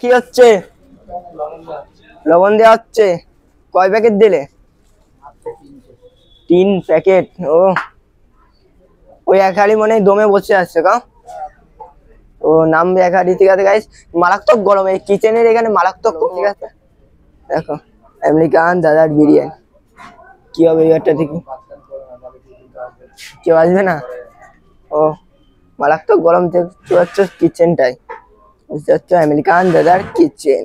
কি হচ্ছে? লবণ দেওয়া হচ্ছে। কয় প্যাকেট দিলে? 3 প্যাকেট। ও ওই এক হাড়ি মনে হয় দমে বসে আছে কা। ও নামবে এক হাড়ি। ঠিক আছে গাইস, মারাত্মক গরম এই কিচেনের এখানে, মারাত্মক। ঠিক আছে দেখো আমেরিকান দাদার বিরিয়ানি। কি হবে এবারটা দেখি, কেউ আসবে না। ও মারাত্মক গরম দেখতে পাচ্ছ কিচেনটাই, বুঝতে পারছো? আমেরিকান দাদার কিচেন,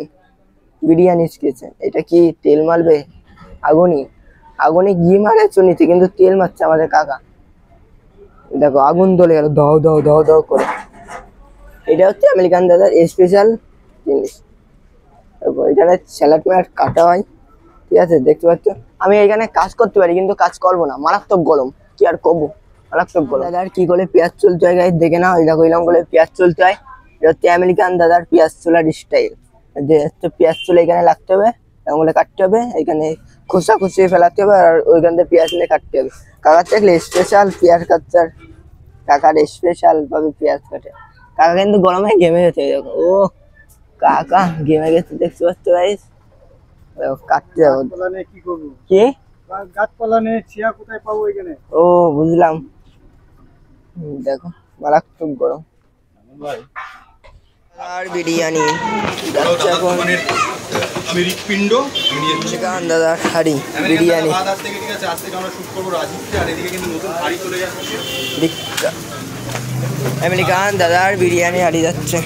বিরিয়ানি কিচেন। এটা কি তেল মারবে? আগুনি আগুনে ঘি মারে চুনিতে, কিন্তু তেল মারছে আমাদের কাকা। দেখো আগুন জ্বলে গেল দাও দাও দাও দাও করে। এটা হচ্ছে আমেরিকান দাদার স্পেশাল জিনিস। তারপর এখানে স্যালাড ম্যাট কাটা হয়। ঠিক আছে দেখতে পাচ্ছ, আমি এখানে কাজ করতে পারি কিন্তু কাজ করবো না, মারাত্মক গরম। কি আর করবো, মারাত্মক গরম। দাদার কি করে পেঁয়াজ চলতে হয় গাইস দেখে না, ওই দেখো এরকম করে পেঁয়াজ চলতে হয়। এটা হচ্ছে আমেরিকান দাদার পেঁয়াজ চোলার স্টাইল। যে হচ্ছে পেঁয়াজ চুলে এখানে লাগতে হবে, এরকম করে কাটতে হবে, এখানে খোসা খুশিয়ে ফেলাতে হবে, আর ওইখান থেকে পেঁয়াজ নিয়ে কাটতে হবে। কাকার দেখলে স্পেশাল পেঁয়াজ কাটার, কাকার স্পেশাল ভাবে পেঁয়াজ কাটে। কাকা কিন্তু গরমে ঘেমে গেছে দেখো। ও কাকা ঘেমে গেছে দেখতে পাচ্ছ গাইস। কাটতে যাবো কি করবো, কি গাছপালা নেই, ছিয়া কোথায় পাবো এখানে। ও বুঝলাম। দেখো মারাত্মক গরম। আর বিরিয়ানি এখন হৃৎপিণ্ড চিকেন দাদার হাড়ি বিরিয়ানি। আমেরিকান দাদার বিরিয়ানি হাড়ি যাচ্ছে।